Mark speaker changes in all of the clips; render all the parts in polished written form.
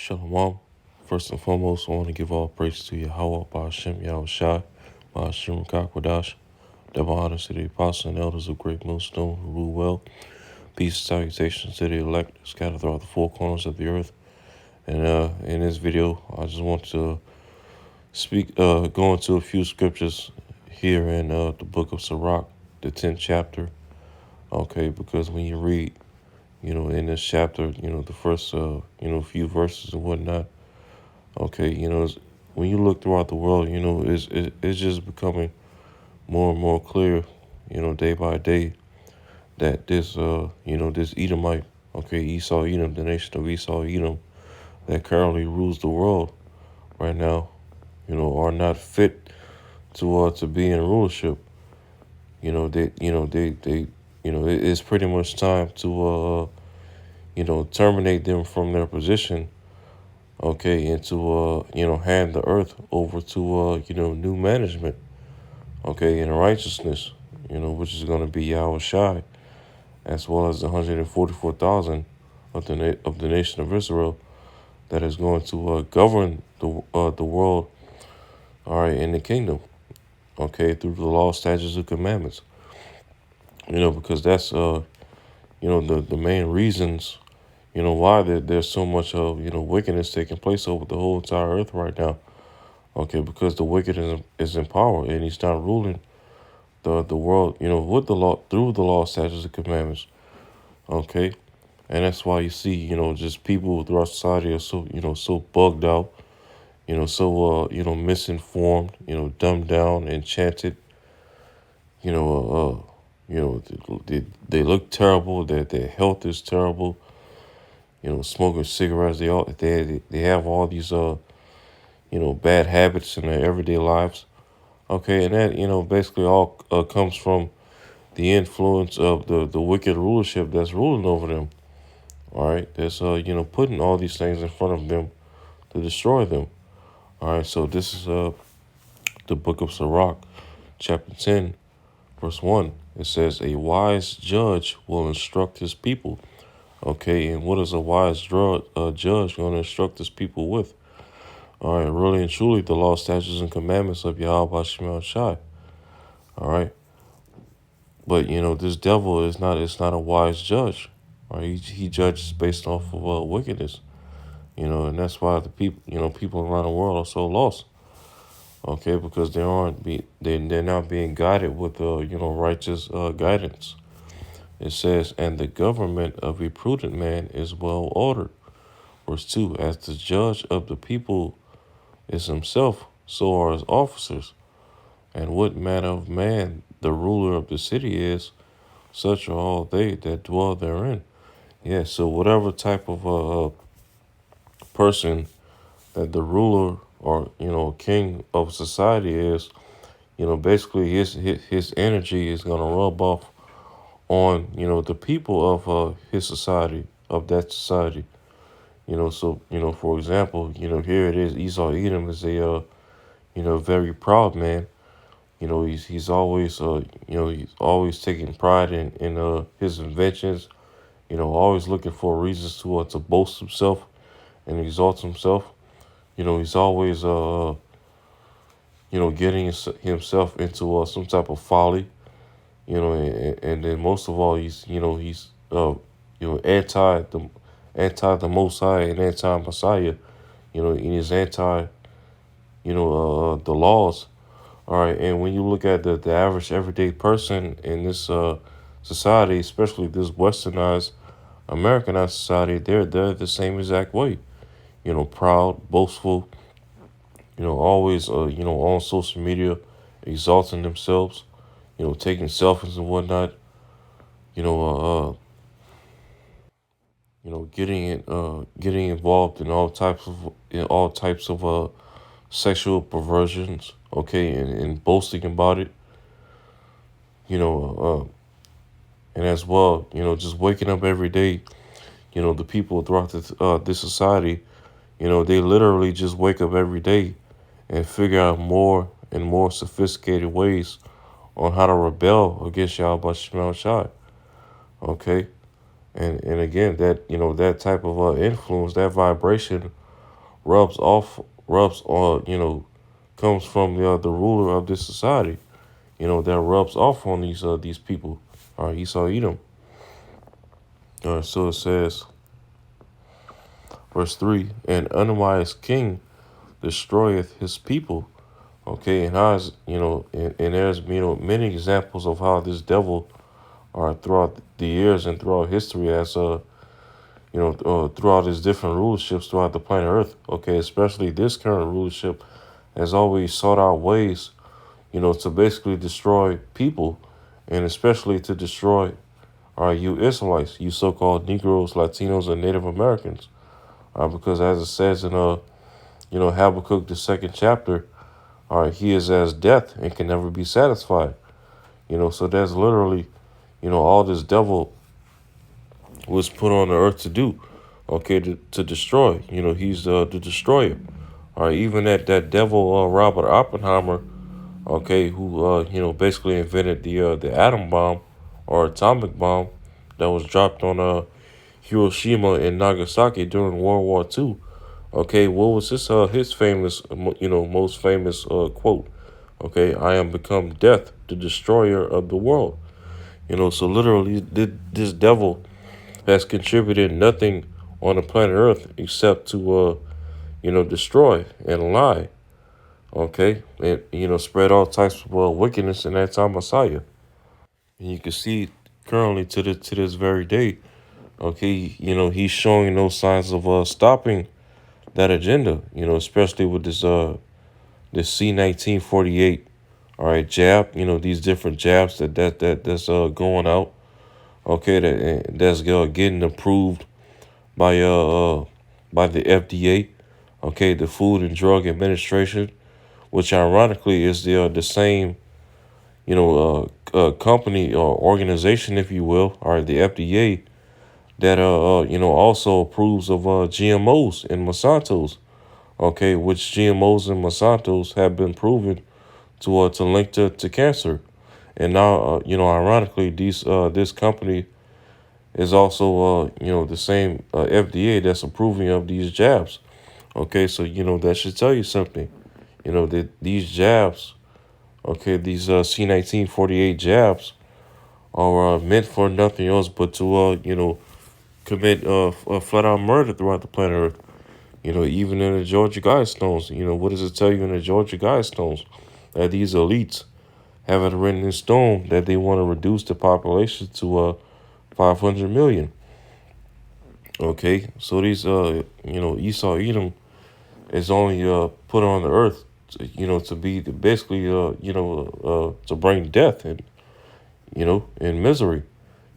Speaker 1: Shalom. First and foremost, I want to give all praise to Yahweh, Ba'ashem, Yahushai, Ba'ashem, Kakwadash. Double honors to the apostles and elders of Great Millstone who rule well. Peace and salutations to the elect scattered throughout the four corners of the earth. And in this video, I just want to go into a few scriptures here in the book of Sirach, the 10th chapter. Okay, because when you read, in this chapter, the first, few verses and whatnot, okay, when you look throughout the world, it's just becoming more and more clear, day by day that this Edomite, okay, Esau Edom, the nation of Esau Edom that currently rules the world right now, are not fit to be in rulership. It's pretty much time to terminate them from their position, okay, and to hand the earth over to new management, okay, in righteousness, which is going to be Yahweh Shai, as well as the 144,000 of the nation of Israel that is going to govern the world, all right, in the kingdom, okay, through the law, statutes, and commandments. Because that's the main reasons, why there's so much of wickedness taking place over the whole entire earth right now. Okay, because the wicked is in power and he's not ruling the world, with the law, through the law, statutes, and commandments. Okay, and that's why you see, just people throughout society are so bugged out, so misinformed, dumbed down, enchanted. You know, they look terrible. Their health is terrible. Smoking cigarettes. They have all these bad habits in their everyday lives. Okay, and that basically all comes from the influence of the wicked rulership that's ruling over them. All right, that's putting all these things in front of them to destroy them. All right, so this is the book of Sirach, chapter 10, verse 1. It says, "A wise judge will instruct his people." Okay, and what is a wise judge going to instruct his people with? All right, really and truly, the law, statutes, and commandments of Yahweh Shemel Shai. All right, but this devil it's not a wise judge. All right, he judges based off of wickedness. And that's why the people around the world are so lost. Okay, because they're not being guided with righteous guidance. It says, "And the government of a prudent man is well ordered." Verse 2, "As the judge of the people is himself, so are his officers. And what manner of man the ruler of the city is, such are all they that dwell therein." Yeah, so whatever type of person that the ruler or king of society is, basically his energy is going to rub off on the people of his society, of that society. So for example, here it is, Esau Edom is a very proud man. He's always he's always taking pride in his inventions. Always looking for reasons to boast himself and exalt himself. He's always getting himself into some type of folly. And then most of all, he's anti the Most High and anti Messiah. And he's anti the laws. All right, and when you look at the average everyday person in this society, especially this westernized, Americanized society, they're the same exact way. Proud, boastful. Always on social media, exalting themselves. Taking selfies and whatnot. You know, uh, getting involved in all types of sexual perversions. Okay, and boasting about it. You know, and as well, just waking up every day. The people throughout this society, they literally just wake up every day and figure out more and more sophisticated ways on how to rebel against Yahweh Shema Shai. Okay, and again, that that type of influence, that vibration, rubs on, comes from the ruler of this society, that rubs off on these people. All right, Esau Edom. All right, so it says, verse 3, an unwise king destroyeth his people. Okay, and how is, and there's, many examples of how this devil, throughout the years and throughout history, as throughout his different rulerships throughout the planet Earth. Okay, especially this current rulership has always sought out ways, to basically destroy people, and especially to destroy you Israelites, you so-called Negroes, Latinos, and Native Americans. Because as it says in Habakkuk the second chapter, he is as death and can never be satisfied. So that's literally, all this devil was put on the earth to do. Okay, to destroy. He's the destroyer. All right, even that devil Robert Oppenheimer, okay, who basically invented the atom bomb or atomic bomb that was dropped on Hiroshima and Nagasaki during World War II. Okay, what was his famous most famous quote? Okay, I am become death, the destroyer of the world. So literally, this devil has contributed nothing on the planet Earth except to destroy and lie. Okay, and spread all types of wickedness in anti-Messiah. And you can see currently to this very day. Okay, he's showing no signs of stopping that agenda. Especially with this C-1948. All right, jab. These different jabs that's going out. Okay, that's getting approved by by the FDA. Okay, the Food and Drug Administration, which ironically is the same company or organization, if you will, or the FDA that also approves of GMOs and Monsanto's. Okay, which GMOs and Monsanto's have been proven to link to cancer, and now ironically this company is also the same FDA that's approving of these jabs. Okay, so that should tell you something. That these jabs, okay, these C-1948 jabs are meant for nothing else but to commit flat out murder throughout the planet Earth. Even in the Georgia Guidestones, what does it tell you in the Georgia Guidestones? That these elites have it written in stone that they want to reduce the population to 500 million. Okay, so these Esau Edom is only put on the earth, to be basically to bring death and and misery.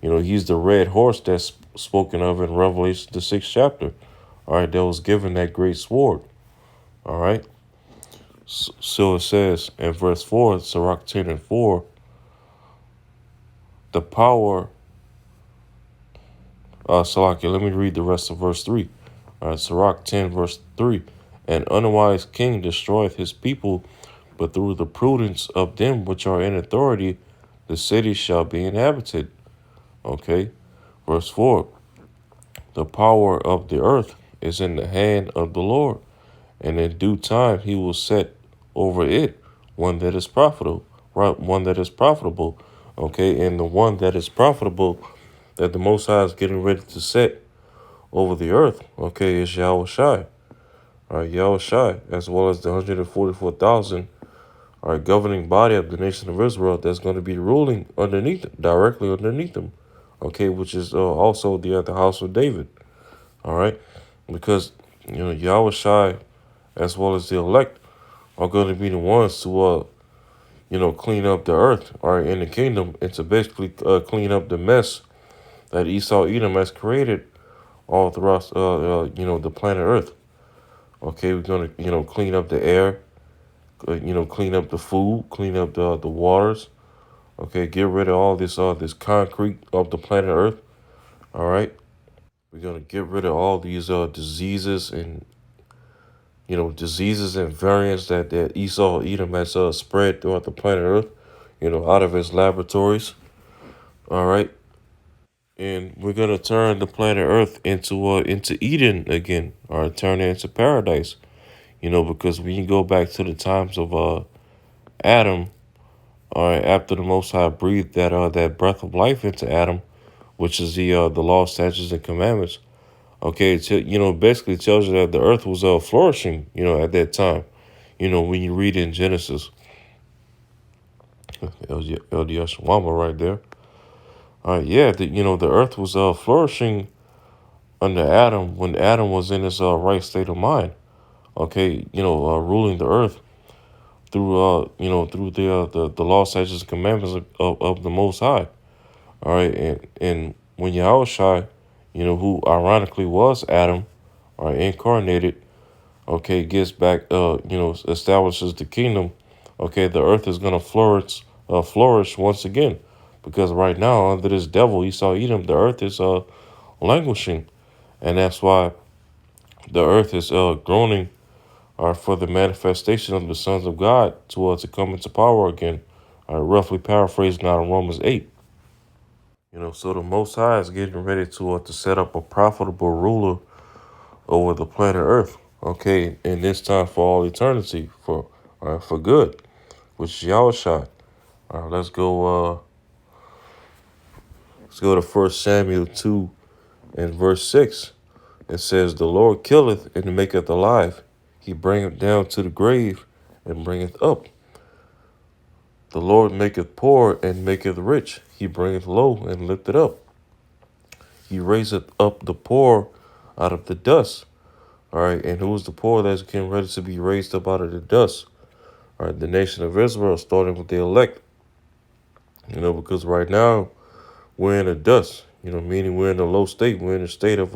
Speaker 1: He's the red horse that's spoken of in Revelation the sixth chapter. All right, that was given that great sword. All right, so it says in verse 4, Sirach 10 and 4, the power. Salaki, let me read the rest of verse 3. All right, Sirach 10, verse 3. An unwise king destroyeth his people, but through the prudence of them which are in authority, the city shall be inhabited. Okay, verse 4. The power of the earth is in the hand of the Lord, and in due time he will set over it one that is profitable, right? One that is profitable. Okay, and the one that is profitable that the Most High is getting ready to set over the earth, okay, is Yahweh Shai. All right, Yahweh Shai, as well as the 144,000, all right, governing body of the nation of Israel that's going to be ruling underneath, directly underneath them, okay, which is also the house of David. All right, because Yahweh Shai, as well as the elect, are going to be the ones to clean up the earth, or in the kingdom, and to basically clean up the mess that Esau Edom has created all throughout the planet Earth. Okay, we're gonna clean up the air, clean up the food, clean up the waters. Okay, get rid of all this concrete of the planet Earth. All right, we're gonna get rid of all these diseases and variants that Esau Edom has spread throughout the planet Earth. Out of his laboratories. All right, And we're gonna turn the planet Earth into Eden again, or turn it into paradise. Because when you go back to the times of Adam, all right, after the Most High breathed that breath of life into Adam, which is the law, statutes, and commandments. Okay, basically tells you that the earth was flourishing, at that time. When you read in Genesis, LDS Shawama right there. All right, yeah, the earth was flourishing under Adam when Adam was in his right state of mind. Okay, ruling the earth through through the law, statutes, and commandments of the Most High. All right, and when Yahushua, who ironically was Adam, or incarnated, okay, gets back, establishes the kingdom. Okay, the earth is gonna flourish once again, because right now under this devil Esau Edom, the earth is languishing, and that's why the earth is groaning, for the manifestation of the sons of God to come into power again. Roughly paraphrased now in Romans 8. So the Most High is getting ready to set up a profitable ruler over the planet Earth. Okay, and this time for all eternity, for good, which is Yahushua. All right, let's go to First Samuel 2 and verse 6. It says, "The Lord killeth and maketh alive; He bringeth down to the grave and bringeth up. The Lord maketh poor and maketh rich; He bringeth low and lifteth up. He raiseth up the poor out of the dust." All right, and who is the poor that's getting ready to be raised up out of the dust? All right, the nation of Israel, starting with the elect. Because right now we're in the dust. Meaning we're in a low state. We're in a state of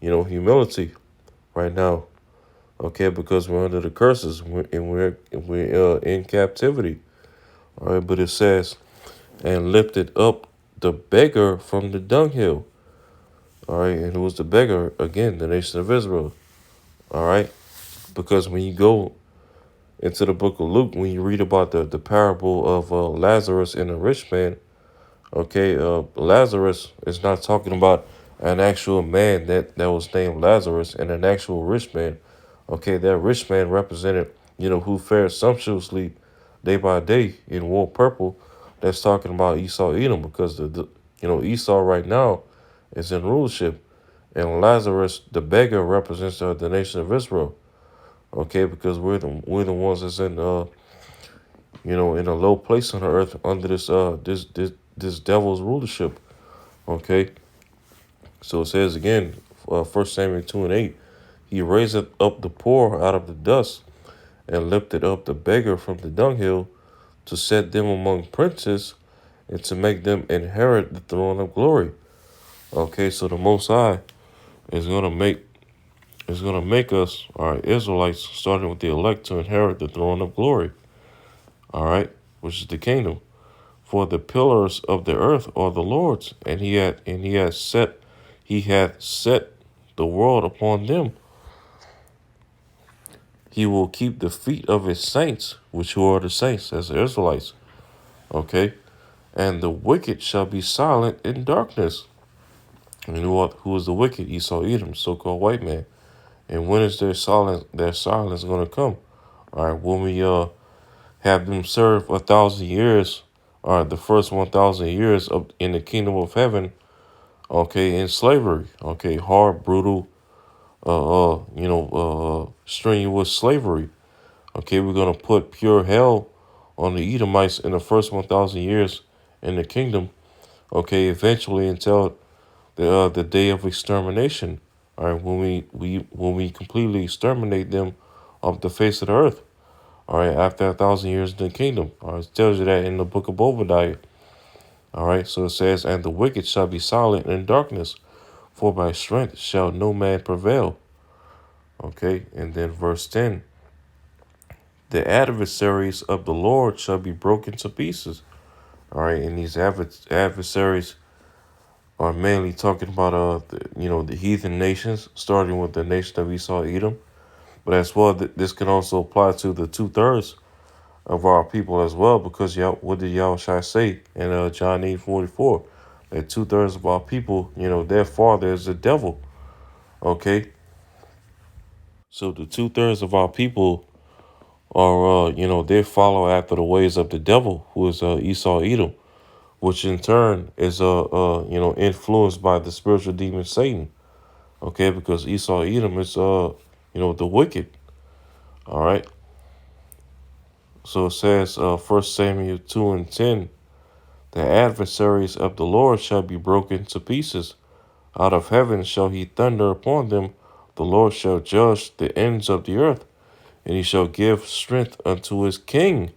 Speaker 1: humility right now. Okay, because we're under the curses, and we're in captivity. All right, but it says, "And lifted up the beggar from the dunghill." All right, and who was the beggar? Again, the nation of Israel. All right, because when you go into the book of Luke, when you read about the parable of Lazarus and the rich man, okay, Lazarus is not talking about an actual man that was named Lazarus and an actual rich man. Okay, that rich man represented, who fared sumptuously day by day in wore purple. That's talking about Esau Edom, because Esau right now is in rulership, and Lazarus, the beggar, represents the nation of Israel. Okay, because we're the ones that's in a low place on the earth under this devil's rulership. Okay, so it says again, 1 Samuel 2 and 8, "He raiseth up the poor out of the dust, and lifted up the beggar from the dunghill, to set them among princes, and to make them inherit the throne of glory." Okay, so the Most High is gonna make us, all right, Israelites, starting with the elect, to inherit the throne of glory. All right, which is the kingdom. "For the pillars of the earth are the Lord's, and he hath set the world upon them. He will keep the feet of his saints," which who are the saints, as the Israelites. Okay, "and the wicked shall be silent in darkness." And who is the wicked? Esau Edom, so-called white man. And when is their silence? Their silence going to come? All right, when we have them serve 1,000 years, or the first 1,000 years in the kingdom of heaven. Okay, in slavery. Okay, hard, brutal, strenuous slavery. Okay, we're gonna put pure hell on the Edomites in the first 1,000 years in the kingdom. Okay, eventually until the day of extermination. All right, when we completely exterminate them off the face of the earth. All right, after 1,000 years in the kingdom. All right, it tells you that in the book of Obadiah. All right, so it says, "And the wicked shall be silent in darkness, for by strength shall no man prevail." Okay, and then verse 10, "The adversaries of the Lord shall be broken to pieces." All right, and these adversaries are mainly talking about the heathen nations, starting with the nation of Esau Edom. But as well, this can also apply to the 2/3 of our people as well, because what did Yahushua say in John 8:44? that 2/3 of our people, their father is the devil. Okay, so the 2/3 of our people are, they follow after the ways of the devil, who is Esau Edom, which in turn is influenced by the spiritual demon Satan. Okay, because Esau Edom is the wicked. All right. So it says, 1 Samuel 2:10, the adversaries of the Lord shall be broken to pieces. Out of heaven shall he thunder upon them. The Lord shall judge the ends of the earth, and he shall give strength unto his king,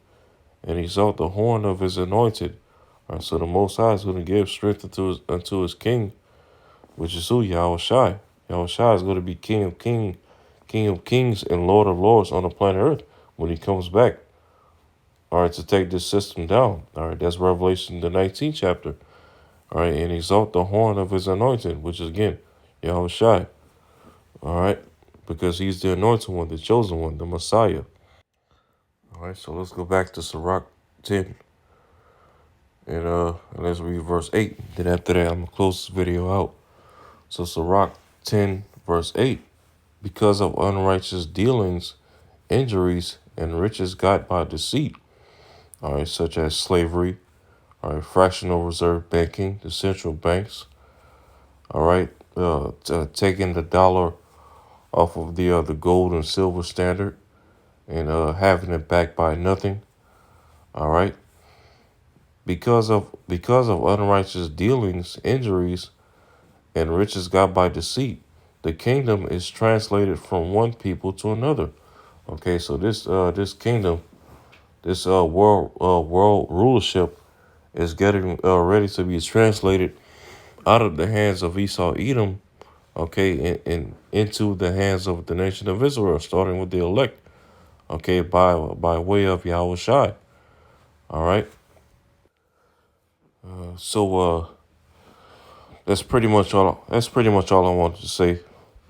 Speaker 1: and exalt the horn of his anointed. All right, so the Most High is going to give strength unto his king, which is who? Yahweh Shai. Yahweh Shai is going to be King of kings, and Lord of lords on the planet Earth when he comes back. All right, to take this system down. All right, that's Revelation, the 19th chapter. All right, and exalt the horn of his anointed, which is again Yahweh Shai. All right, because he's the anointed one, the chosen one, the Messiah. All right, so let's go back to Sirach 10, and let's read verse 8. Then after that, I'm gonna close this video out. So Sirach 10, verse 8. Because of unrighteous dealings, injuries, and riches got by deceit, all right, such as slavery, all right, fractional reserve banking, the central banks, all right, taking the dollar off of the gold and silver standard, and having it backed by nothing, all right. Because of unrighteous dealings, injuries, and riches got by deceit, the kingdom is translated from one people to another. Okay, so this kingdom, this world rulership is getting ready to be translated out of the hands of Esau Edom, okay, and into the hands of the nation of Israel, starting with the elect, okay, by way of Yahweh Shai. All right. So that's pretty much all. That's pretty much all I wanted to say.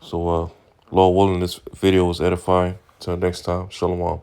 Speaker 1: So Lord willing, this video was edifying. Till next time, Shalom.